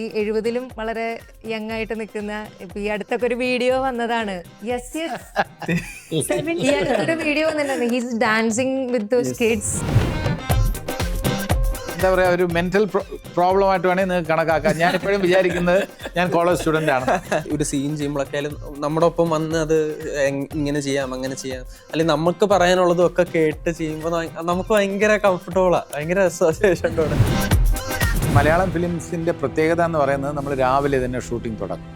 ഈ 70-ലും വളരെ യങ് ആയിട്ട് നിൽക്കുന്ന ഇപ്പൊ ഈ അടുത്തൊക്കെ ഒരു വീഡിയോ വന്നതാണ്. യെസ് യെസ് ഈ അടുത്തൊരു വീഡിയോ വന്നിട്ടുണ്ട്. He's dancing with those kids. എന്താ പറയുക, ഒരു മെന്റൽ പ്രോബ്ലം ആയിട്ട് വേണമെങ്കിൽ നിങ്ങൾക്ക് കണക്കാക്കാം. ഞാൻ ഇപ്പോഴും വിചാരിക്കുന്നത് ഞാൻ കോളേജ് സ്റ്റുഡൻ്റ് ആണ്. ഒരു സീൻ ചെയ്യുമ്പോഴൊക്കെ നമ്മുടെ ഒപ്പം വന്ന് അത് ഇങ്ങനെ ചെയ്യാം അങ്ങനെ ചെയ്യാം, അല്ലെങ്കിൽ നമുക്ക് പറയാനുള്ളതും ഒക്കെ കേട്ട് ചെയ്യുമ്പോൾ നമുക്ക് ഭയങ്കര കംഫർട്ടബിളാണ്, ഭയങ്കര അസോസിയേഷൻ ഉണ്ട്. മലയാളം ഫിലിംസിൻ്റെ പ്രത്യേകത എന്ന് പറയുന്നത് നമ്മൾ രാവിലെ തന്നെ ഷൂട്ടിംഗ് തുടങ്ങും.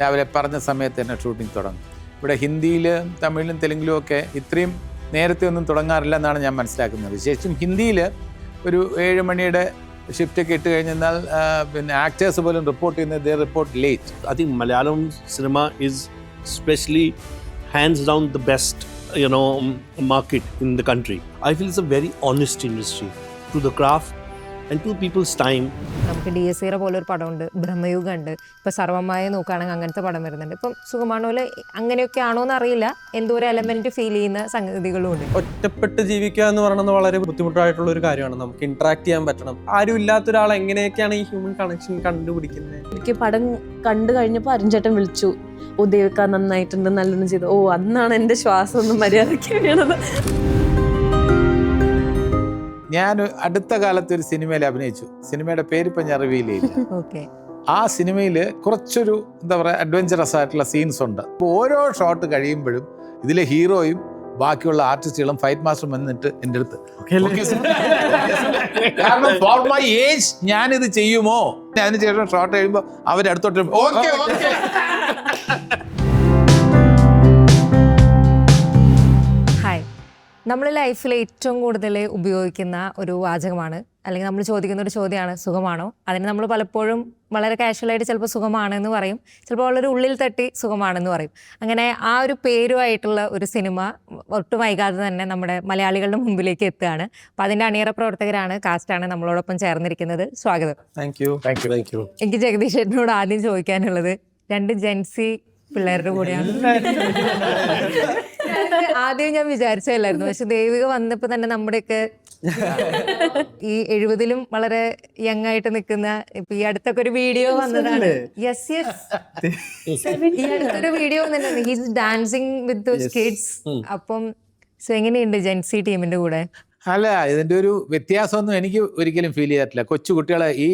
രാവിലെ പറഞ്ഞ സമയത്ത് തന്നെ ഷൂട്ടിംഗ് തുടങ്ങും. ഇവിടെ ഹിന്ദിയിലും തമിഴിലും തെലുങ്കിലും ഒക്കെ ഇത്രയും നേരത്തെ ഒന്നും തുടങ്ങാറില്ല എന്നാണ് ഞാൻ മനസ്സിലാക്കുന്നത്. വിശേഷിച്ചും ഹിന്ദിയിൽ ഒരു 7 മണിയുടെ ഷിഫ്റ്റൊക്കെ ഇട്ട് കഴിഞ്ഞാൽ പിന്നെ ആക്ടേഴ്സ് പോലും റിപ്പോർട്ട് ചെയ്യുന്നത് they report late. I think Malayalam cinema is especially hands down the best, market in the country. I feel it's a very honest industry to the craft and to people's time. നമുക്ക് DSCR പോലൊരു പടമുണ്ട്, ബ്രഹ്മയുഗം ഉണ്ട്, ഇപ്പൊ സർവമായ നോക്കുകയാണെങ്കിൽ അങ്ങനത്തെ പടം വരുന്നുണ്ട്. ഇപ്പം സുഖമാണോലെ അങ്ങനെയൊക്കെ ആണോന്ന് അറിയില്ല, എന്തോ ഒരു എലമെന്റ് ഫീൽ ചെയ്യുന്ന സംഗതികളും ഉണ്ട്. ഒറ്റപ്പെട്ട് ജീവിക്കുക എന്ന് പറയുന്നത് വളരെ ബുദ്ധിമുട്ടായിട്ടുള്ള ഒരു കാര്യമാണ്. നമുക്ക് ഇന്ററാക്ട് ചെയ്യാൻ പറ്റണം. ആരും ഇല്ലാത്ത ഒരാൾ എങ്ങനെയൊക്കെയാണ് ഈ ഹ്യൂമൻ കണക്ഷൻ കണ്ടുപിടിക്കുന്നത്? എനിക്ക് പടം കണ്ടു കഴിഞ്ഞപ്പോൾ അരുൺചേട്ടൻ വിളിച്ചു, ഓ ദേവിക നന്നായിട്ടുണ്ട്, നല്ലോണം ചെയ്തു. ഓ അന്നാണ് എൻ്റെ ശ്വാസം ഒന്നും മര്യാദയ്ക്ക് വീണത്. ഞാൻ അടുത്ത കാലത്ത് ഒരു സിനിമയിൽ അഭിനയിച്ചു. സിനിമയുടെ പേരിപ്പം ഞാൻ റിവീൽ ചെയ്യില്ല. ഓക്കെ. ആ സിനിമയിൽ കുറച്ചൊരു എന്താ പറയുക അഡ്വഞ്ചറസ് ആയിട്ടുള്ള സീൻസ് ഉണ്ട്. അപ്പോൾ ഓരോ ഷോട്ട് കഴിയുമ്പോഴും ഇതിലെ ഹീറോയും ബാക്കിയുള്ള ആർട്ടിസ്റ്റുകളും ഫൈറ്റ് മാസ്റ്റർ വന്നിട്ട് എൻ്റെ അടുത്ത് കാരണം ഫോർ മൈ ഏജ് ഞാനിത് ചെയ്യുമോ, അതിനുശേഷം ഷോട്ട് കഴിയുമ്പോൾ അവരടുത്തോട്ട് ഓക്കെ ഓക്കെ. ഹായ്, നമ്മൾ ലൈഫിൽ ഏറ്റവും കൂടുതൽ ഉപയോഗിക്കുന്ന ഒരു വാചകമാണ്, അല്ലെങ്കിൽ നമ്മൾ ചോദിക്കുന്ന ഒരു ചോദ്യമാണ് സുഖമാണോ. അതിന് നമ്മൾ പലപ്പോഴും വളരെ കാഷ്വലായിട്ട് ചിലപ്പോൾ സുഖമാണെന്ന് പറയും, ചിലപ്പോൾ വളരെ ഉള്ളിൽ തട്ടി സുഖമാണെന്ന് പറയും. അങ്ങനെ ആ ഒരു പേരുമായിട്ടുള്ള ഒരു സിനിമ ഒട്ടും വൈകാതെ തന്നെ നമ്മുടെ മലയാളികളുടെ മുമ്പിലേക്ക് എത്തുകയാണ്. അപ്പോൾ അതിൻ്റെ അണിയറ പ്രവർത്തകരാണ്, കാസ്റ്റാണ് നമ്മളോടൊപ്പം ചേർന്നിരിക്കുന്നത്. സ്വാഗതം. Thank you. എനിക്ക് ജഗദീഷ് ചേട്ടനോട് ആദ്യം ചോദിക്കാനുള്ളത്, 2 ജെൻസി പിള്ളേരുടെ കൂടെയാണ്. ആദ്യം ഞാൻ വിചാരിച്ചല്ലായിരുന്നു, പക്ഷെ ദേവിക വന്നപ്പോ തന്നെ നമ്മുടെയൊക്കെ ഈ 70-ലും വളരെ യങ് ആയിട്ട് നിൽക്കുന്ന ഇപ്പൊ ഈ അടുത്തൊക്കെ ഒരു വീഡിയോ വന്നതാണ്. യെസ് യെസ് ഈ അടുത്തൊരു വീഡിയോ വന്നിട്ടുണ്ട്. He's dancing with those kids. അപ്പം എങ്ങനെയുണ്ട് ജെൻസി ടീമിന്റെ കൂടെ? അല്ല, ഇതിൻ്റെ ഒരു വ്യത്യാസമൊന്നും എനിക്ക് ഒരിക്കലും ഫീൽ ചെയ്തിട്ടില്ല. കൊച്ചു കുട്ടികളെ ഈ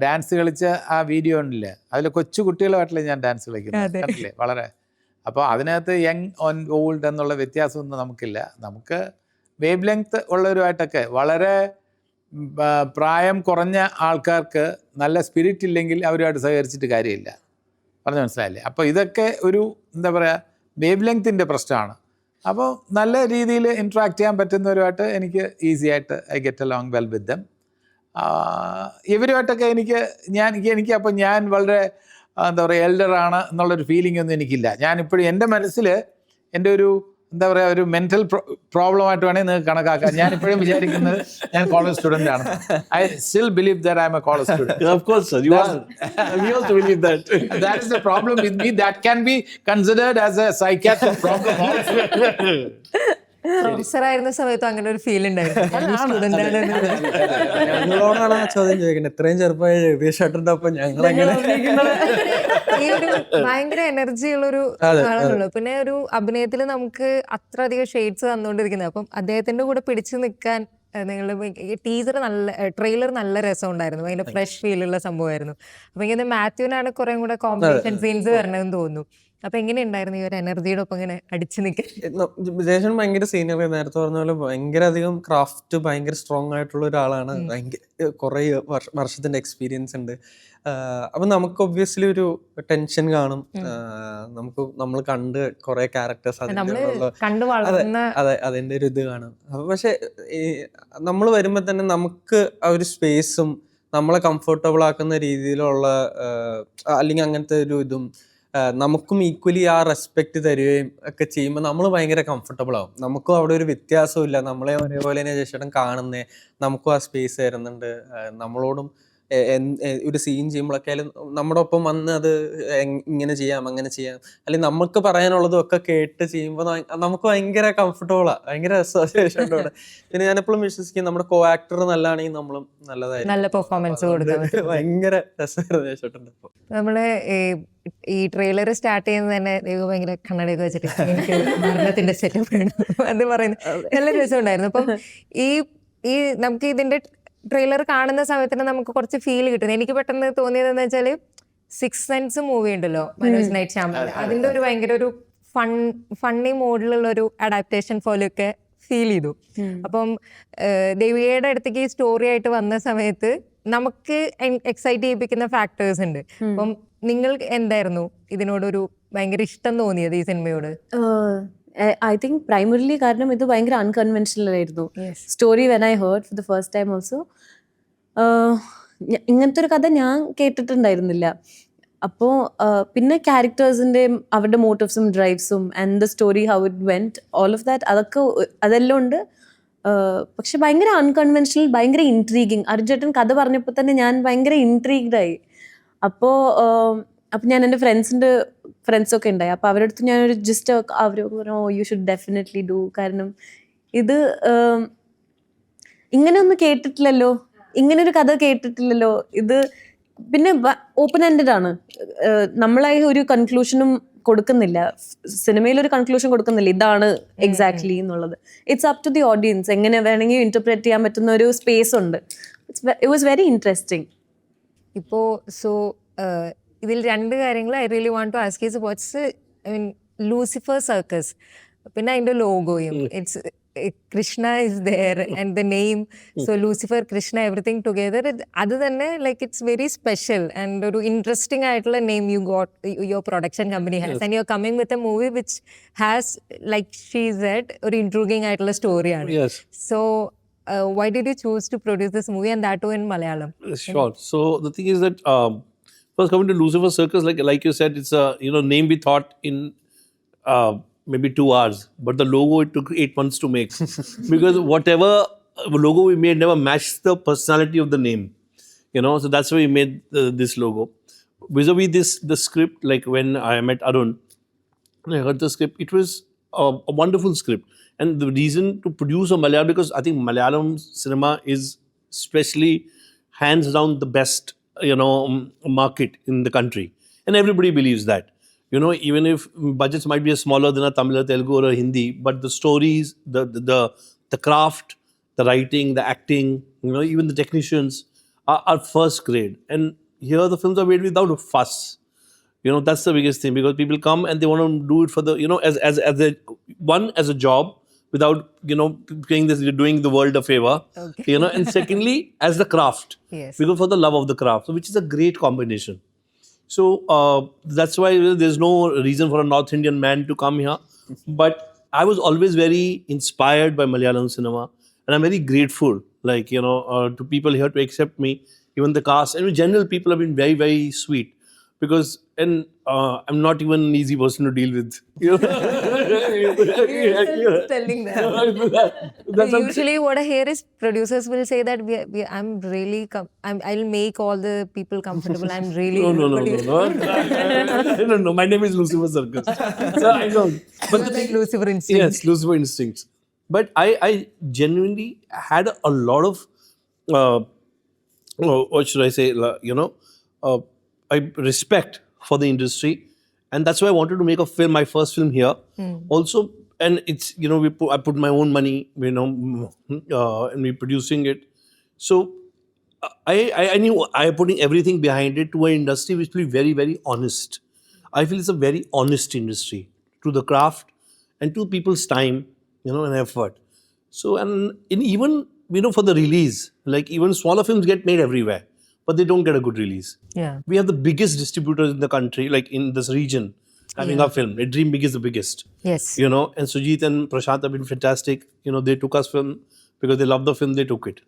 ഡാൻസ് കളിച്ച ആ വീഡിയോ ഉണ്ടല്ലേ, അതിൽ കൊച്ചു കുട്ടികളുമായിട്ടല്ലേ ഞാൻ ഡാൻസ് കളിക്കുന്നത് അല്ലേ, വളരെ. അപ്പോൾ അതിനകത്ത് യങ് ഓൺ ഓൾഡ് എന്നുള്ള വ്യത്യാസമൊന്നും നമുക്കില്ല. നമുക്ക് വേവ് ലെങ്ത് ഉള്ളവരുമായിട്ടൊക്കെ വളരെ പ്രായം കുറഞ്ഞ ആൾക്കാർക്ക് നല്ല സ്പിരിറ്റ് ഇല്ലെങ്കിൽ അവരുമായിട്ട് സഹകരിച്ചിട്ട് കാര്യമില്ല. പറഞ്ഞു മനസ്സിലായില്ലേ? അപ്പോൾ ഇതൊക്കെ ഒരു എന്താ പറയുക വേവ് ലെങ്ത്തിൻ്റെ പ്രശ്നമാണ്. അപ്പോൾ നല്ല രീതിയിൽ ഇൻട്രാക്ട് ചെയ്യാൻ പറ്റുന്നവരുമായിട്ട് എനിക്ക് ഈസി ആയിട്ട് I get along well with them. ഇവരുമായിട്ടൊക്കെ എനിക്ക് അപ്പോൾ ഞാൻ വളരെ എന്താ പറയുക എൽഡറാണ് എന്നുള്ളൊരു ഫീലിംഗ് ഒന്നും എനിക്കില്ല. ഞാനിപ്പോഴും എൻ്റെ മനസ്സിൽ എൻ്റെ ഒരു എന്താ പറയുക ഒരു മെന്റൽ പ്രോബ്ലം ആയിട്ട് വേണമെങ്കിൽ നിങ്ങൾക്ക് കണക്കാക്കാം. ഞാൻ ഇപ്പോഴും വിചാരിക്കുന്നത് ഞാൻ കോളേജ് സ്റ്റുഡൻ്റ് ആണ്. I still believe that I M A college student. Of course, sir. You are. We also believe that. That is the problem with me. That can be considered as a psychiatric problem also. Professor ആയിരുന്ന സമയത്തും അങ്ങനെ ഒരു feel ഉണ്ടായിരുന്നു. ഞങ്ങളോടാണ് ആ ചോദ്യം ചോദിക്കുന്നത്. ഇത്രയും ചെറുപ്പമായി ജഗദീഷേട്ടൻ്റെ ഒപ്പം ഞങ്ങൾ ഈ ഒരു ഭയങ്കര എനർജി ഉള്ളൊരു ആളാണല്ലോ. പിന്നെ ഒരു അഭിനയത്തിൽ നമുക്ക് അത്ര അധികം ഷെയ്ഡ്സ് തന്നുകൊണ്ടിരിക്കുന്നത്. അപ്പം അദ്ദേഹത്തിന്റെ കൂടെ പിടിച്ചു നിൽക്കാൻ നിങ്ങളുടെ ടീസർ ട്രെയിലർ നല്ല രസം ഉണ്ടായിരുന്നു. ഭയങ്കര ഫ്രഷ് ഫീലുള്ള സംഭവമായിരുന്നു. അപ്പൊ ഇങ്ങനെ മാത്യുവിനാണ് കുറെ കൂടെ കോമ്പറ്റീഷൻ സീൻസ് വരണമെന്ന് തോന്നുന്നു. അപ്പൊ എങ്ങനെയുണ്ടായിരുന്നു ഈ ഒരു എനർജിയുടെ ഒപ്പം ഇങ്ങനെ അടിച്ചു നിൽക്കാൻ? വിജേഷൻ ഭയങ്കര സീനിയർ, നേരത്തെ പറഞ്ഞ പോലെ ഭയങ്കര അധികം ക്രാഫ്റ്റ് ഭയങ്കര സ്ട്രോങ് ആയിട്ടുള്ള ഒരാളാണ്. ഭയങ്കര കുറെ വർഷത്തിന്റെ എക്സ്പീരിയൻസ് ഉണ്ട്. അപ്പൊ നമുക്ക് ഒബ്വിയസ്ലി ഒരു ടെൻഷൻ കാണും. നമ്മൾ കണ്ട് കുറെ ക്യാരക്ടേഴ്സ് അതെ അതിന്റെ ഒരു ഇത് കാണും. അപ്പൊ പക്ഷെ നമ്മൾ വരുമ്പോ തന്നെ നമുക്ക് ആ ഒരു സ്പേസും നമ്മളെ കംഫർട്ടബിൾ ആക്കുന്ന രീതിയിലുള്ള അല്ലെങ്കിൽ അങ്ങനത്തെ ഒരു ഇതും നമുക്കും ഈക്വലി ആ റെസ്പെക്ട് തരികയും ഒക്കെ ചെയ്യുമ്പോൾ നമ്മൾ ഭയങ്കര കംഫർട്ടബിൾ ആവും. നമുക്കും അവിടെ ഒരു വ്യത്യാസവും ഇല്ല. നമ്മളെ ഒരേപോലെ തന്നെ ചേട്ടൻ കാണുന്നേ, നമുക്കും ആ സ്പേസ് തരുന്നുണ്ട്. നമ്മളോടും ഒരു സീൻ ചെയ്യുമ്പോഴൊക്കെ ആയാലും നമ്മുടെ ഒപ്പം വന്ന് അത് ഇങ്ങനെ ചെയ്യാം അങ്ങനെ ചെയ്യാം അല്ലെങ്കിൽ നമുക്ക് പറയാനുള്ളതും ഒക്കെ കേട്ട് ചെയ്യുമ്പോൾ നമുക്ക് ഭയങ്കര കംഫർട്ടബിളാണ്, ഭയങ്കര രസമാണ്. പിന്നെ ഞാനെപ്പോഴും വിശ്വസിക്കും നമ്മുടെ കോ ആക്ടർ നല്ലതാണെങ്കിൽ നമ്മളും നല്ലതായിരിക്കും. നല്ല പെർഫോമൻസ് കൊടുക്കാൻ ഭയങ്കര രസമായിരുന്നു യേശോട്ടൻ്റെ ഒപ്പം. നമ്മള് ഈ ട്രെയിലർ സ്റ്റാർട്ട് ചെയ്യുന്നത് തന്നെ ദൈവം ഭയങ്കര കണ്ണടയൊക്കെ വെച്ചിട്ട് എനിക്ക് മരണത്തിന്റെ സെറ്റപ്പ് വേണം അത് പറയുന്നത് നല്ല രസമുണ്ടായിരുന്നു. അപ്പം ഈ നമുക്ക് ഇതിന്റെ ട്രെയിലർ കാണുന്ന സമയത്തിന് നമുക്ക് കുറച്ച് ഫീൽ കിട്ടുന്നത്. എനിക്ക് പെട്ടെന്ന് തോന്നിയതെന്ന് വെച്ചാൽ സിക്സ് സെൻസ് മൂവി ഉണ്ടല്ലോ മനോജ് നൈറ്റ് ശ്യാമൽ, അതിന്റെ ഒരു ഭയങ്കര ഒരു ഫണ്ണി മോഡിലുള്ള ഒരു അഡാപ്റ്റേഷൻ പോലെയൊക്കെ ഫീൽ ചെയ്തു. അപ്പം ദേവികയുടെ അടുത്തേക്ക് ഈ സ്റ്റോറി ആയിട്ട് വന്ന സമയത്ത് നമുക്ക് എക്സൈറ്റ് ചെയ്യിപ്പിക്കുന്ന ഫാക്ടേഴ്സ് ഉണ്ട്. അപ്പം നിങ്ങൾക്ക് എന്തായിരുന്നു ഇതിനോടൊരു ഭയങ്കര ഇഷ്ടം തോന്നിയത് ഈ സിനിമയോട്? ഐ തിങ്ക് പ്രൈമറിലി കാരണം ഇത് ഭയങ്കര അൺകൺവെൻഷണൽ ആയിരുന്നു. Story when I heard for the first time also. ഇങ്ങനത്തെ ഒരു കഥ ഞാൻ കേട്ടിട്ടുണ്ടായിരുന്നില്ല. അപ്പോൾ പിന്നെ ക്യാരക്ടേഴ്സിൻ്റെയും അവരുടെ മോട്ടീവ്സും ഡ്രൈവ്സും and the story how it went all of that അതെല്ലാം ഉണ്ട്. പക്ഷെ ഭയങ്കര അൺകൺവെൻഷണൽ, ഭയങ്കര ഇൻട്രീഗിങ്. അർജുൻ കഥ പറഞ്ഞപ്പോൾ തന്നെ ഞാൻ ഭയങ്കര ഇൻട്രീഗ്ഡായി. അപ്പോൾ ഞാൻ എൻ്റെ ഫ്രണ്ട്സൊക്കെ ഉണ്ടായി. അപ്പോൾ അവരുടെ അടുത്ത് ഞാനൊരു ജസ്റ്റ് അവർ പറഞ്ഞു യു ഷുഡ് ഡെഫിനറ്റ്ലി ഡു, കാരണം ഇത് ഇങ്ങനെ ഒന്നും കേട്ടിട്ടില്ലല്ലോ, ഇങ്ങനൊരു കഥ കേട്ടിട്ടില്ലല്ലോ. ഇത് പിന്നെ ഓപ്പൺ എൻഡഡ് ആണ്. നമ്മളായി ഒരു കൺക്ലൂഷനും കൊടുക്കുന്നില്ല, സിനിമയിൽ ഒരു കൺക്ലൂഷൻ കൊടുക്കുന്നില്ല ഇതാണ് എക്സാക്ട്ലി എന്നുള്ളത്. It's up to the audience, എങ്ങനെ വേണമെങ്കിൽ ഇന്റർപ്രറ്റ് ചെയ്യാൻ പറ്റുന്ന ഒരു സ്പേസ് ഉണ്ട്. It was very interesting. ഇപ്പോൾ ഇതിൽ രണ്ട് കാര്യങ്ങൾ I really want to ask is what's Lucifer circus, പിന്നെ അതിൻ്റെ ലോഗോയും it's Krishna is there and the name, so Lucifer Krishna everything together. അത് തന്നെ like it's very special and ഒരു ഇൻട്രസ്റ്റിംഗ് ആയിട്ടുള്ള name you got, your production company has, and you are coming with a movie which has like she said ഒരു intriguing ആയിട്ടുള്ള സ്റ്റോറിയാണ്. So why did you choose to produce this movie, and that too in Malayalam? Sure. So the thing is that first coming to Lucifer Circus, like you said, it's a name we thought in maybe 2 hours, but the logo it took 8 months to make because whatever logo we made never matched the personality of the name, So that's why we made this logo. Vis-a-vis the script, like when I met Arun, I heard the script. It was a wonderful script. And the reason to produce a Malayalam, because I think Malayalam cinema is especially hands down the best, market in the country. And everybody believes that. Even if budgets might be smaller than a Tamil, Telugu or a Hindi, but the stories, the craft, the writing, the acting, even the technicians are first grade. And here the films are made without a fuss. That's the biggest thing, because people come and they want to do it for the, as a job, without saying this, you're doing the world a favor. Okay. And secondly, as the craft. Yes. Because for the love of the craft, so which is a great combination. So that's why there's no reason for a North Indian man to come here. But I was always very inspired by Malayalam cinema, and I'm very grateful, to people here to accept me, even the cast, and in general, people have been very, very sweet. Because I'm not even an easy person to deal with. Telling that. Usually, what I hear is producers will say that I'm really, I'll make all the people comfortable. I'm really. No. My name is Lucifer Circus. So I know. But the thing, Lucifer Instincts. Yes, Lucifer Instincts. But I genuinely had a lot of, what should I say? I respect for the industry, and that's why I wanted to make a film, my first film here. Also, and it's I put my own money, and we producing it. So I knew I am putting everything behind it to an industry which will be very, very honest. I feel it's a very honest industry to the craft and to people's time, and effort. So and even for the release, like even smaller films get made everywhere, but they don't get a good release. Yeah. We have the biggest distributors in the country, like in this region, having our film. Dream Big is the biggest. Yes. And Sujit and Prashant have been fantastic. They took us film because they love the film, they took it.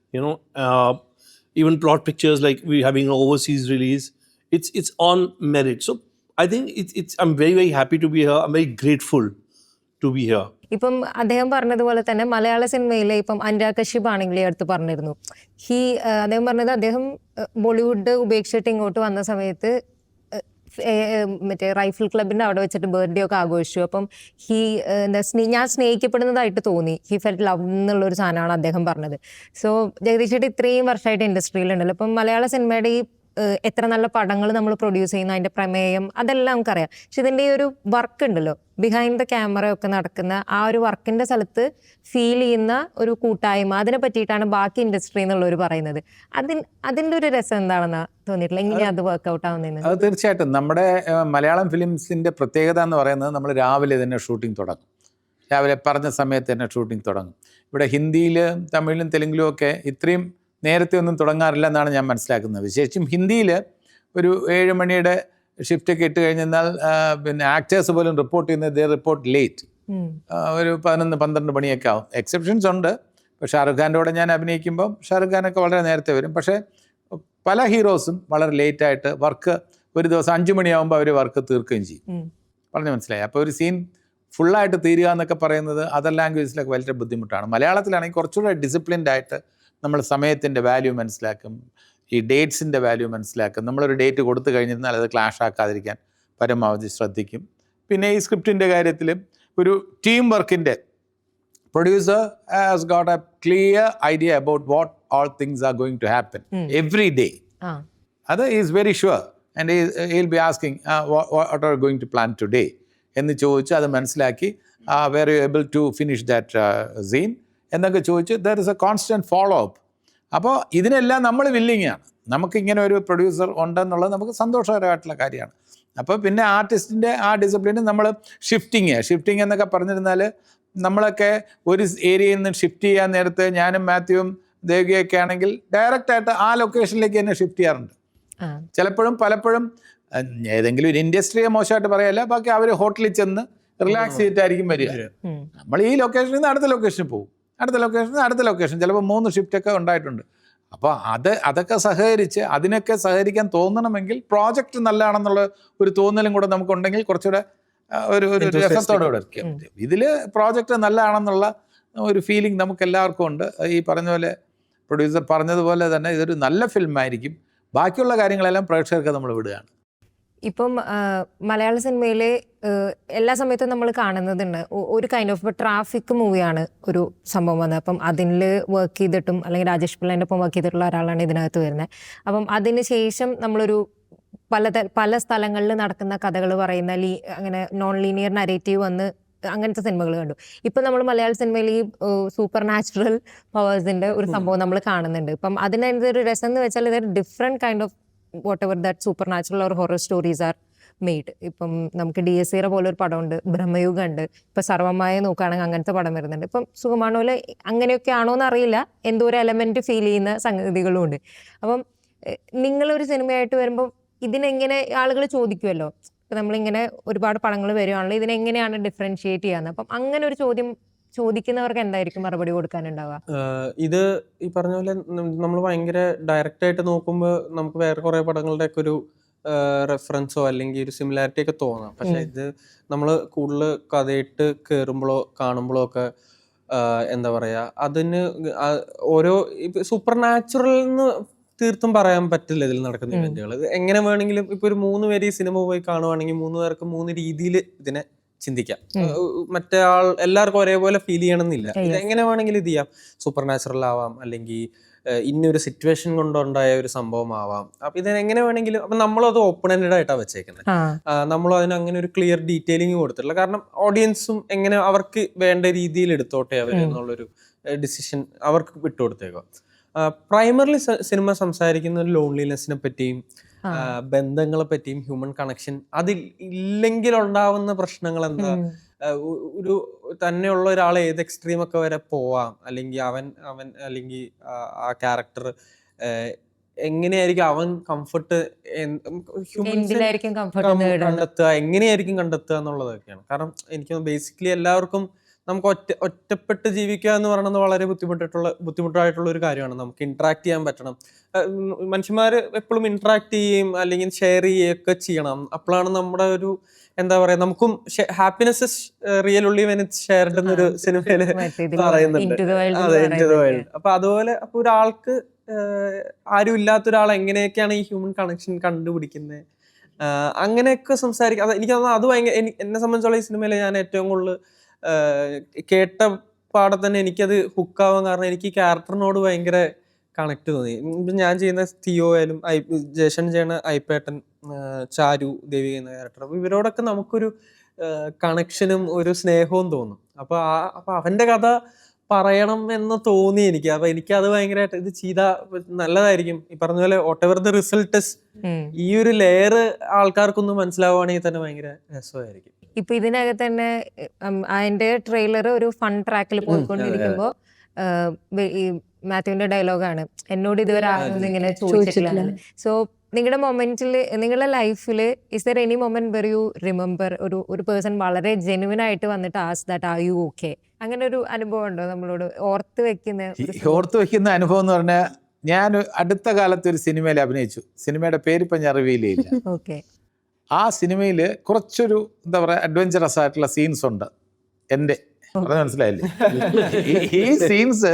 Even Plot Pictures, like we having an overseas release, it's on merit. So I think I'm very, very happy to be here. I'm very grateful to be here. ഇപ്പം അദ്ദേഹം പറഞ്ഞതുപോലെ തന്നെ മലയാള സിനിമയിലെ ഇപ്പം അനുരാഗ് കശ്യപ് ആണെങ്കിൽ അടുത്ത് പറഞ്ഞിരുന്നു, അദ്ദേഹം പറഞ്ഞത് അദ്ദേഹം ബോളിവുഡ് ഉപേക്ഷിച്ചിട്ട് ഇങ്ങോട്ട് വന്ന സമയത്ത് മറ്റേ റൈഫിൾ ക്ലബിന്റെ അവിടെ വെച്ചിട്ട് ബർത്ത്ഡേ ഒക്കെ ആഘോഷിച്ചു. അപ്പം ഞാൻ സ്നേഹിക്കപ്പെടുന്നതായിട്ട് തോന്നി, ഫെൽറ്റ് ലവ് എന്നുള്ളൊരു സാധനമാണ് അദ്ദേഹം പറഞ്ഞത്. സോ ജഗദീഷ് ചേട്ടൻ ഇത്രയും വർഷമായിട്ട് ഇൻഡസ്ട്രിയിലുണ്ടല്ലോ, അപ്പം മലയാള സിനിമയുടെ ഈ എത്ര നല്ല പടങ്ങൾ നമ്മൾ പ്രൊഡ്യൂസ് ചെയ്യുന്ന അതിന്റെ പ്രമേയം അതെല്ലാം നമുക്കറിയാം. പക്ഷെ ഇതിന്റെ ഈ ഒരു വർക്ക് ഉണ്ടല്ലോ, ബിഹൈൻഡ് ദ ക്യാമറ ഒക്കെ നടക്കുന്ന ആ ഒരു വർക്കിന്റെ സ്ഥലത്ത് ഫീൽ ചെയ്യുന്ന ഒരു കൂട്ടായ്മ, അതിനെ പറ്റിയിട്ടാണ് ബാക്കി ഇൻഡസ്ട്രി എന്നുള്ളവർ പറയുന്നത്. അതിന്റെ ഒരു രസം എന്താണെന്നാ തോന്നിയിട്ടില്ല, എങ്ങനെയാ അത് വർക്ക്ഔട്ട് ആവുന്നതെന്ന്? അത് തീർച്ചയായിട്ടും നമ്മുടെ മലയാളം ഫിലിംസിന്റെ പ്രത്യേകത എന്ന് പറയുന്നത്, നമ്മൾ രാവിലെ തന്നെ ഷൂട്ടിംഗ് തുടങ്ങും. രാവിലെ പറഞ്ഞ സമയത്ത് തന്നെ ഷൂട്ടിംഗ് തുടങ്ങും. ഇവിടെ ഹിന്ദിയിലും തമിഴിലും തെലുങ്കിലും ഒക്കെ ഇത്രയും നേരത്തെ ഒന്നും തുടങ്ങാറില്ല എന്നാണ് ഞാൻ മനസ്സിലാക്കുന്നത്. വിശേഷിച്ചും ഹിന്ദിയിൽ ഒരു 7 മണിയുടെ ഷിഫ്റ്റൊക്കെ ഇട്ട് കഴിഞ്ഞാൽ പിന്നെ ആക്ടേഴ്സ് പോലും റിപ്പോർട്ട് ചെയ്യുന്നത് റിപ്പോർട്ട് ലേറ്റ്, ഒരു 11-12 മണിയൊക്കെ ആവും. എക്സെപ്ഷൻസ് ഉണ്ട്. ഇപ്പോൾ ഷാറുഖ് ഖാൻ്റെ കൂടെ ഞാൻ അഭിനയിക്കുമ്പം ഷാറുഖ് ഖാനൊക്കെ വളരെ നേരത്തെ വരും. പക്ഷേ പല ഹീറോസും വളരെ ലേറ്റായിട്ട് വർക്ക്, ഒരു ദിവസം 5 മണിയാകുമ്പോൾ അവർ വർക്ക് തീർക്കുകയും ചെയ്യും. പറഞ്ഞു മനസ്സിലായി? അപ്പോൾ ഒരു സീൻ ഫുള്ളായിട്ട് തീരുക എന്നൊക്കെ പറയുന്നത് അതർ ലാംഗ്വേജിലൊക്കെ വളരെ ബുദ്ധിമുട്ടാണ്. മലയാളത്തിലാണെങ്കിൽ കുറച്ചുകൂടെ ഡിസിപ്ലിൻഡ് ആയിട്ട് നമ്മൾ സമയത്തിൻ്റെ വാല്യൂ മനസ്സിലാക്കും, ഈ ഡേറ്റ്സിൻ്റെ വാല്യൂ മനസ്സിലാക്കും. നമ്മളൊരു ഡേറ്റ് കൊടുത്തു കഴിഞ്ഞിരുന്നാൽ അത് ക്ലാഷ് ആക്കാതിരിക്കാൻ പരമാവധി ശ്രദ്ധിക്കും. പിന്നെ ഈ സ്ക്രിപ്റ്റിൻ്റെ കാര്യത്തിൽ ഒരു ടീം വർക്കിൻ്റെ producer has got a clear idea about what all things are going to happen every day. അത് is very sure. And he'll be asking what are going to plan today എന്ന് ചോദിച്ച് അത് മനസ്സിലാക്കി were you able to finish that scene എന്നൊക്കെ ചോദിച്ച് there is a constant follow up. അപ്പോൾ ഇതിനെല്ലാം നമ്മൾ വില്ലിങ്ങാണ്. നമുക്കിങ്ങനെ ഒരു പ്രൊഡ്യൂസർ ഉണ്ടെന്നുള്ളത് നമുക്ക് സന്തോഷകരമായിട്ടുള്ള കാര്യമാണ്. അപ്പോൾ പിന്നെ ആർട്ടിസ്റ്റിൻ്റെ ആ ഡിസിപ്ലിന് നമ്മൾ ഷിഫ്റ്റിംഗ് എന്നൊക്കെ പറഞ്ഞിരുന്നാൽ, നമ്മളൊക്കെ ഒരു ഏരിയയിൽ നിന്ന് ഷിഫ്റ്റ് ചെയ്യാൻ നേരത്തെ ഞാനും മാത്യുവും ദേവികയൊക്കെ ആണെങ്കിൽ ഡയറക്റ്റായിട്ട് ആ ലൊക്കേഷനിലേക്ക് തന്നെ ഷിഫ്റ്റ് ചെയ്യാറുണ്ട്. പലപ്പോഴും ഏതെങ്കിലും ഒരു ഇൻഡസ്ട്രിയെ മോശമായിട്ട് പറയല്ല, ബാക്കി അവർ ഹോട്ടലിൽ ചെന്ന് റിലാക്സ് ചെയ്തിട്ടായിരിക്കും വരിക. നമ്മൾ ഈ ലൊക്കേഷനിൽ നിന്ന് അടുത്ത ലൊക്കേഷനിൽ പോകും, അടുത്ത ലൊക്കേഷൻ ചിലപ്പോൾ 3 ഷിഫ്റ്റൊക്കെ ഉണ്ടായിട്ടുണ്ട്. അപ്പോൾ അതൊക്കെ സഹകരിച്ച് അതിനൊക്കെ സഹകരിക്കാൻ തോന്നണമെങ്കിൽ പ്രോജക്റ്റ് നല്ലതാണെന്നുള്ള ഒരു തോന്നലും കൂടെ നമുക്കുണ്ടെങ്കിൽ കുറച്ചുകൂടെ ഒരു രസത്തോടെ വയ്ക്കാം. ഇതിൽ പ്രോജക്റ്റ് നല്ലതാണെന്നുള്ള ഒരു ഫീലിംഗ് നമുക്ക് എല്ലാവർക്കും ഉണ്ട്. ഈ പറഞ്ഞ പോലെ പ്രൊഡ്യൂസർ പറഞ്ഞതുപോലെ തന്നെ ഇതൊരു നല്ല ഫിലിമായിരിക്കും. ബാക്കിയുള്ള കാര്യങ്ങളെല്ലാം പ്രേക്ഷകർക്ക് നമ്മൾ വിടുകയാണ്. ഇപ്പം മലയാള സിനിമയിലെ എല്ലാ സമയത്തും നമ്മൾ കാണുന്നതുണ്ട് ഒരു കൈൻഡ് ഓഫ് ട്രാഫിക് മൂവിയാണ് ഒരു സംഭവം വന്നത്. അപ്പം അതിൽ വർക്ക് ചെയ്തിട്ടും അല്ലെങ്കിൽ രാജേഷ് പിള്ളേൻ്റെ ഒപ്പം വർക്ക് ചെയ്തിട്ടുള്ള ഒരാളാണ് ഇതിനകത്ത് വരുന്നത്. അപ്പം അതിന് ശേഷം നമ്മളൊരു പല സ്ഥലങ്ങളിൽ നടക്കുന്ന കഥകൾ പറയുന്ന അങ്ങനെ നോൺ ലീനിയർ നരേറ്റീവ് വന്ന് അങ്ങനത്തെ സിനിമകൾ കണ്ടു. ഇപ്പം നമ്മൾ മലയാള സിനിമയിൽ ഈ സൂപ്പർ നാച്ചുറൽ പവേഴ്സിൻ്റെ ഒരു സംഭവം നമ്മൾ കാണുന്നുണ്ട്. ഇപ്പം അതിനൊരു രസം എന്ന് വെച്ചാൽ ഇതൊരു different kind of whatever that supernatural or horror stories are made. ഇപ്പം നമുക്ക് DSCR പോലെ ഒരു പടമുണ്ട്, ബ്രഹ്മയുഗം ഉണ്ട്, ഇപ്പം സർവമായ നോക്കുകയാണെങ്കിൽ അങ്ങനത്തെ പടം വരുന്നുണ്ട്. ഇപ്പം സുഖമാണോലെ അങ്ങനെയൊക്കെ ആണോ എന്ന് അറിയില്ല, എന്തോ ഒരു എലമെന്റ് ഫീൽ ചെയ്യുന്ന സംഗതികളും ഉണ്ട്. അപ്പം നിങ്ങളൊരു സിനിമയായിട്ട് വരുമ്പോൾ ഇതിനെങ്ങനെ ആളുകൾ ചോദിക്കുമല്ലോ, ഇപ്പം നമ്മളിങ്ങനെ ഒരുപാട് പടങ്ങൾ വരുവാണല്ലോ, ഇതിനെങ്ങനെയാണ് ഡിഫറൻഷിയേറ്റ് ചെയ്യാന്ന്. അപ്പം അങ്ങനെ ഒരു ചോദ്യം ചോദിക്കുന്നവർക്ക് എന്തായിരിക്കും മറുപടി കൊടുക്കാനുണ്ടാവുക? ഇത് ഈ പറഞ്ഞ പോലെ നമ്മൾ ഭയങ്കര ഡയറക്റ്റ് ആയിട്ട് നോക്കുമ്പോൾ നമുക്ക് വേറെ കുറെ പടങ്ങളുടെ ഒക്കെ ഒരു റെഫറൻസോ അല്ലെങ്കിൽ ഒരു സിമിലാരിറ്റി ഒക്കെ തോന്നാം. പക്ഷെ ഇത് നമ്മൾ കൂടുതൽ കഥയിട്ട് കയറുമ്പോഴോ കാണുമ്പോഴോ ഒക്കെ എന്താ പറയാ, അതിന് ഓരോ സൂപ്പർ നാച്ചുറൽ എന്ന് തീർത്തും പറയാൻ പറ്റില്ല ഇതിൽ നടക്കുന്ന ഇവന്റുകൾ. എങ്ങനെ വേണമെങ്കിലും ഇപ്പൊ ഒരു 3 പേര് ഈ സിനിമ പോയി കാണുവാണെങ്കിൽ 3 പേർക്ക് 3 രീതിയിൽ ഇതിനെ ചിന്തിക്കാം. മറ്റേ എല്ലാവർക്കും ഒരേപോലെ ഫീൽ ചെയ്യണമെന്നില്ല. ഇത് എങ്ങനെ വേണമെങ്കിലും ഇത് ചെയ്യാം. സൂപ്പർ നാച്ചുറൽ ആവാം, അല്ലെങ്കിൽ ഇന്നൊരു സിറ്റുവേഷൻ കൊണ്ടുണ്ടായ ഒരു സംഭവം ആവാം. അപ്പൊ ഇതിനെങ്ങനെ വേണമെങ്കിലും, അപ്പൊ നമ്മളത് ഓപ്പൺ എൻഡഡ് ആയിട്ടാണ് വെച്ചേക്കുന്നത്. നമ്മൾ അതിന് അങ്ങനെ ഒരു ക്ലിയർ ഡീറ്റെയിലിംഗ് കൊടുത്തിട്ടില്ല. കാരണം ഓഡിയൻസും എങ്ങനെ അവർക്ക് വേണ്ട രീതിയിൽ എടുത്തോട്ടെ അവർ എന്നുള്ളൊരു ഡിസിഷൻ അവർക്ക് വിട്ടുകൊടുത്തേക്കോ. പ്രൈമറിലി സിനിമ സംസാരിക്കുന്ന ഒരു ലോൺലിനെസ്സിനെ പറ്റിയും ബന്ധങ്ങളെ പറ്റിയും ഹ്യൂമൻ കണക്ഷൻ, അതിൽ ഇല്ലെങ്കിൽ ഉണ്ടാവുന്ന പ്രശ്നങ്ങൾ എന്താ, ഒരു തന്നെയുള്ള ഒരാൾ ഏത് എക്സ്ട്രീം ഒക്കെ വരെ പോവാം, അല്ലെങ്കിൽ അവൻ അല്ലെങ്കിൽ ആ ക്യാരക്ടർ എങ്ങനെയായിരിക്കും അവൻ കംഫർട്ട് കണ്ടെത്തുക, എങ്ങനെയായിരിക്കും കണ്ടെത്തുക എന്നുള്ളതൊക്കെയാണ്. കാരണം എനിക്ക് ബേസിക്കലി എല്ലാവർക്കും നമുക്ക് ഒറ്റപ്പെട്ട് ജീവിക്കുക എന്ന് പറയുന്നത് വളരെ ബുദ്ധിമുട്ടായിട്ടുള്ള ഒരു കാര്യമാണ്. നമുക്ക് ഇന്ററാക്ട് ചെയ്യാൻ പറ്റണം. മനുഷ്യന്മാർ എപ്പോഴും ഇന്ററാക്ട് ചെയ്യുകയും അല്ലെങ്കിൽ ഷെയർ ചെയ്യുകയൊക്കെ ചെയ്യണം. അപ്പോഴാണ് നമ്മുടെ ഒരു എന്താ പറയാ, നമുക്കും happiness is real only when it's shared എന്നൊരു സിനിമയില് പറയുന്നുണ്ട്. അതെ, ഇൻടു ദ വേൾഡ്. അപ്പൊ അതുപോലെ അപ്പൊ ഒരാൾക്ക് ആരും ഇല്ലാത്ത ഒരാൾ എങ്ങനെയൊക്കെയാണ് ഈ ഹ്യൂമൻ കണക്ഷൻ കണ്ടുപിടിക്കുന്നത്, അങ്ങനെയൊക്കെ സംസാരിക്കുക. അത് എനിക്ക് തോന്നുന്നു അത് ഭയങ്കര എന്നെ സംബന്ധിച്ചുള്ള ഈ സിനിമയിൽ ഞാൻ ഏറ്റവും കൂടുതൽ കേട്ട പാടെ തന്നെ എനിക്കത് ഹുക്കാവാൻ കാരണം എനിക്ക് ക്യാരക്ടറിനോട് ഭയങ്കര കണക്ട് തോന്നി. ഞാൻ ചെയ്യുന്ന തിയോ ആയാലും ജേഷൻ ചെയ്യുന്ന ഐപ്പേട്ടൻ, ചാരു, ദേവിക എന്ന ക്യാരക്ടർ, അപ്പൊ ഇവരോടൊക്കെ നമുക്കൊരു കണക്ഷനും ഒരു സ്നേഹവും തോന്നും. അപ്പൊ അവന്റെ കഥ പറയണം എന്ന് തോന്നി എനിക്ക്. അപ്പൊ എനിക്ക് അത് ഭയങ്കരമായിട്ട് ഇത് ചെയ്താൽ നല്ലതായിരിക്കും. ഈ പറഞ്ഞ പോലെ whatever the result is, ഈ ഒരു ലെയർ ആൾക്കാർക്കൊന്നും മനസ്സിലാവുകയാണെങ്കിൽ തന്നെ ഭയങ്കര രസമായിരിക്കും. ഇപ്പൊ ഇതിനകത്ത് തന്നെ അതിന്റെ ട്രെയിലർ ഒരു ഫൺ ട്രാക്കിൽ പോയിക്കൊണ്ടിരിക്കുമ്പോ ഈ മാത്യുവിന്റെ ഡയലോഗാണ്, എന്നോട് ഇതുവരെ ആരും ഇങ്ങനെ ചോദിച്ചിട്ടില്ല. സോ നിങ്ങളുടെ മൊമെന്റിൽ, നിങ്ങളുടെ ലൈഫിൽ is there any moment where you remember ഒരു പേഴ്സൺ വളരെ ജെനുവിൻ ആയിട്ട് വന്നിട്ട് as that are you okay, അങ്ങനെ ഒരു അനുഭവം ഉണ്ടോ നമ്മളോട് ഓർത്ത് വെക്കുന്ന അനുഭവം എന്ന് പറഞ്ഞാൽ, ഞാൻ അടുത്ത കാലത്ത് ഒരു സിനിമയിൽ അഭിനയിച്ചു. സിനിമയുടെ പേരിപ്പം ഞാൻ റിവീൽ ചെയ്യില്ല. ഓക്കെ. ആ സിനിമയിൽ കുറച്ചൊരു എന്താ പറയുക അഡ്വഞ്ചറസ് ആയിട്ടുള്ള സീൻസ് ഉണ്ട് എൻ്റെ. അത് മനസ്സിലായില്ലേ? ഈ സീൻസ്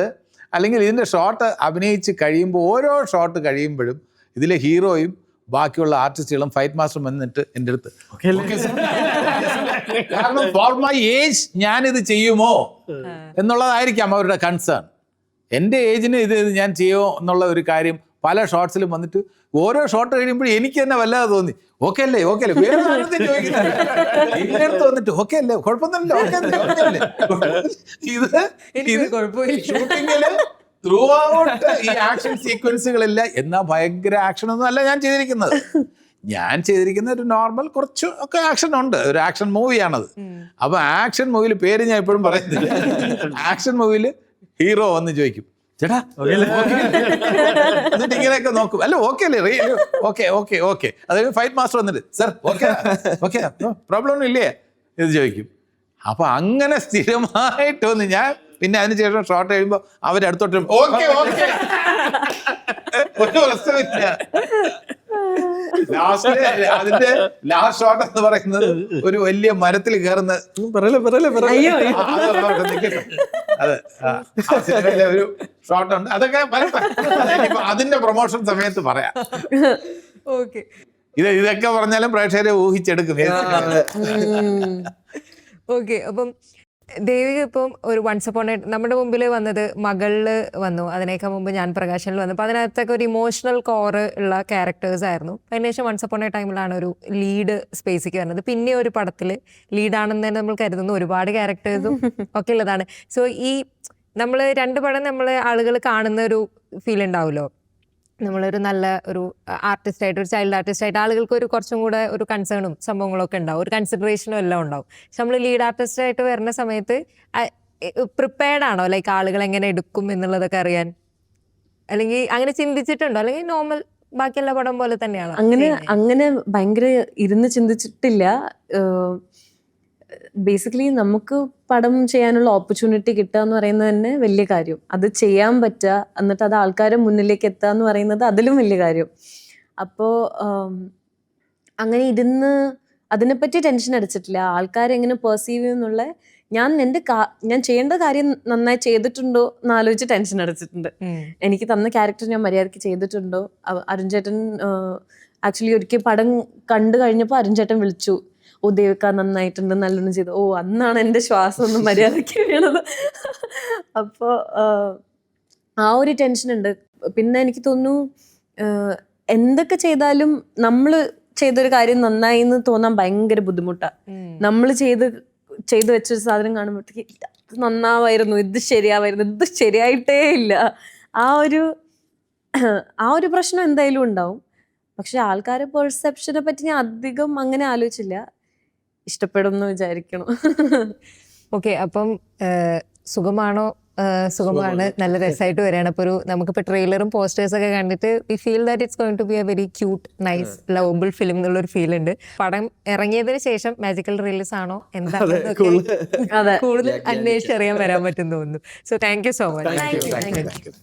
അല്ലെങ്കിൽ ഇതിൻ്റെ ഷോട്ട് അഭിനയിച്ച് കഴിയുമ്പോൾ, ഓരോ ഷോട്ട് കഴിയുമ്പോഴും ഇതിലെ ഹീറോയും ബാക്കിയുള്ള ആർട്ടിസ്റ്റുകളും ഫൈറ്റ് മാസ്റ്ററും വന്നിട്ട് എൻ്റെ അടുത്ത് കാരണം ഫോർ മൈ ഏജ് ഞാനിത് ചെയ്യുമോ എന്നുള്ളതായിരിക്കാം അവരുടെ കൺസേൺ. എൻ്റെ ഏജിന് ഇത് ഞാൻ ചെയ്യുമോ എന്നുള്ള ഒരു കാര്യം പല ഷോട്ട്സിലും വന്നിട്ട് ഓരോ ഷോട്ട് കഴിയുമ്പോഴും എനിക്ക് തന്നെ വല്ലാതെ തോന്നി. ഓക്കെ അല്ലേ, ഓക്കെ അല്ലേ, വേറെ ചോദിക്കുന്നത് വന്നിട്ട് ഓക്കെ അല്ലേ, കുഴപ്പമൊന്നുമില്ല, ഓക്കെ അല്ലേ. ഇത് ഷൂട്ടിങ്ങില് ത്രൂ ഔട്ട് ഈ ആക്ഷൻ സീക്വൻസുകളില്ല. എന്നാ ഭയങ്കര ആക്ഷൻ ഒന്നും അല്ല ഞാൻ ചെയ്തിരിക്കുന്നത്. ഞാൻ ചെയ്തിരിക്കുന്ന ഒരു നോർമൽ കുറച്ച് ഒക്കെ ആക്ഷൻ ഉണ്ട്. ഒരു ആക്ഷൻ മൂവിയാണത്. അപ്പൊ ആക്ഷൻ മൂവിയിൽ പേര് ഞാൻ എപ്പോഴും പറയുന്നില്ല. ആക്ഷൻ മൂവിയിൽ ഹീറോ വന്ന് ചോദിക്കും, ചേട്ടാ എന്നിട്ട് ഇങ്ങനെയൊക്കെ നോക്കും, അല്ല ഓക്കെ അല്ലേ, ഓക്കെ ഓക്കെ ഓക്കെ. അതായത് ഫൈറ്റ് മാസ്റ്റർ വന്നിട്ട് സർ ഓക്കെ ഓക്കെ പ്രോബ്ലം ഒന്നും ഇല്ലേ ഇത് ചോദിക്കും. അപ്പൊ അങ്ങനെ സ്ഥിരമായിട്ട് വന്ന് ഞാൻ പിന്നെ അതിനുശേഷം ഷോട്ട് കഴിയുമ്പോ അവരടുത്തോട്ട് ഓക്കെ ഓക്കെ ഒരു പ്രശ്നമില്ല. അതിന്റെ ലാസ്റ്റ് ഷോട്ട് എന്ന് പറയുന്നത് ഒരു വലിയ മരത്തിൽ കയറുന്ന അതെ സിനിമയിലെ ഒരു ഷോട്ട് ഉണ്ട്. അതൊക്കെ അതിന്റെ പ്രൊമോഷൻ സമയത്ത് പറയാം. ഓക്കെ. ഇതൊക്കെ പറഞ്ഞാലും പ്രേക്ഷകരെ ഊഹിച്ചെടുക്കും. ഓക്കെ. അപ്പം ദേവിക ഇപ്പം ഒരു വൺസ് അപ്പോൺ നമ്മുടെ മുമ്പിൽ വന്നത് മകളില് വന്നു, അതിനേക്കാൾ മുമ്പ് ഞാൻ പ്രകാശനിൽ വന്നു. അപ്പോൾ അതിനകത്തൊക്കെ ഒരു ഇമോഷണൽ കോർ ഉള്ള ക്യാരക്ടേഴ്സ് ആയിരുന്നു. അതിനുശേഷം വൺസ് അപ്പോൺ എ ടൈമിലാണ് ഒരു ലീഡ് സ്പേസിലേക്ക് വരുന്നത്. പിന്നെ ഒരു പടത്തിൽ ലീഡാണെന്ന് തന്നെ നമ്മൾ കരുതുന്നു, ഒരുപാട് ക്യാരക്ടേഴ്സും ഒക്കെ ഉള്ളതാണ്. സോ ഈ നമ്മൾ രണ്ട് പടം നമ്മൾ ആളുകൾ കാണുന്ന ഒരു ഫീൽ ഉണ്ടാവുമല്ലോ, നമ്മളൊരു നല്ല ഒരു ആർട്ടിസ്റ്റായിട്ട്, ഒരു ചൈൽഡ് ആർട്ടിസ്റ്റായിട്ട് ആളുകൾക്ക് ഒരു കുറച്ചും കൂടെ ഒരു കൺസേണും സംഭവങ്ങളൊക്കെ ഉണ്ടാവും, ഒരു കൺസിഡറേഷനും എല്ലാം ഉണ്ടാവും. പക്ഷെ നമ്മൾ ലീഡ് ആർട്ടിസ്റ്റായിട്ട് വരുന്ന സമയത്ത് പ്രിപ്പയർഡ് ആണോ, ലൈക്ക് ആളുകൾ എങ്ങനെ എടുക്കും എന്നുള്ളതൊക്കെ അറിയാൻ? അല്ലെങ്കിൽ അങ്ങനെ ചിന്തിച്ചിട്ടുണ്ടോ, അല്ലെങ്കിൽ നോർമൽ ബാക്കി എല്ലാ പടം പോലെ തന്നെയാണോ? അങ്ങനെ ഭയങ്കര ഇരുന്ന് ചിന്തിച്ചിട്ടില്ല. ബേസിക്കലി നമുക്ക് പടം ചെയ്യാനുള്ള ഓപ്പർച്യൂണിറ്റി കിട്ടുക എന്ന് പറയുന്നത് തന്നെ വലിയ കാര്യം. അത് ചെയ്യാൻ പറ്റുക, എന്നിട്ട് അത് ആൾക്കാരെ മുന്നിലേക്ക് എത്തുക എന്ന് പറയുന്നത് അതിലും വലിയ കാര്യം. അപ്പോൾ അങ്ങനെ ഇരുന്ന് അതിനെപ്പറ്റി ടെൻഷൻ അടിച്ചിട്ടില്ല. ആൾക്കാരെങ്ങനെ പെർസീവ് ചെയ്യുന്നുള്ള ഞാൻ ചെയ്യേണ്ട കാര്യം നന്നായി ചെയ്തിട്ടുണ്ടോ എന്നാലോചിച്ച് ടെൻഷൻ അടിച്ചിട്ടുണ്ട്. എനിക്ക് തന്ന ക്യാരക്ടർ ഞാൻ മര്യാദയ്ക്ക് ചെയ്തിട്ടുണ്ടോ. അരുൺ ചേട്ടൻ ആക്ച്വലി ഒരിക്കൽ പടം കണ്ടു കഴിഞ്ഞപ്പോൾ അരുൺ ചേട്ടൻ വിളിച്ചു, ഓ ദേവിക നന്നായിട്ടുണ്ട്, നല്ലോണം ചെയ്തു. ഓ അന്നാണ് എൻ്റെ ശ്വാസം ഒന്ന് മര്യാദയ്ക്ക് വീണത്. അപ്പോൾ ആ ഒരു ടെൻഷൻ ഉണ്ട്. പിന്നെ എനിക്ക് തോന്നുന്നു എന്തൊക്കെ ചെയ്താലും നമ്മൾ ചെയ്തൊരു കാര്യം നന്നായി എന്ന് തോന്നാൻ ഭയങ്കര ബുദ്ധിമുട്ടാണ്. നമ്മൾ ചെയ്ത് വെച്ചൊരു സാധനം കാണുമ്പോഴത്തേക്ക് ഇത് നന്നാവായിരുന്നു, ഇത് ശരിയാവായിരുന്നു, ഇത് ശരിയായിട്ടേ ഇല്ല. ആ ഒരു പ്രശ്നം എന്തായാലും ഉണ്ടാവും. പക്ഷെ ആൾക്കാരുടെ പെർസെപ്ഷനെ പറ്റി ഞാൻ അധികം അങ്ങനെ ആലോചിച്ചില്ല. ഇഷ്ടപ്പെടുമെന്ന് വിചാരിക്കണം. ഓക്കെ. അപ്പം സുഖമാണോ സുഖമാണ്, നല്ല രസമായിട്ട് വരികയാണ്. അപ്പോൾ നമുക്കിപ്പോൾ ട്രെയിലറും പോസ്റ്റേഴ്സ് ഒക്കെ കണ്ടിട്ട് we feel that it's going to be a very cute nice lovable film എന്നുള്ളൊരു ഫീൽ ഉണ്ട്. പടം ഇറങ്ങിയതിന് ശേഷം മാജിക്കൽ റിലീസ് ആണോ എന്താണെന്നൊക്കെ കൂടുതൽ അന്വേഷിച്ചറിയാൻ വരാൻ പറ്റും തോന്നുന്നു. So thank you so much. Thank you.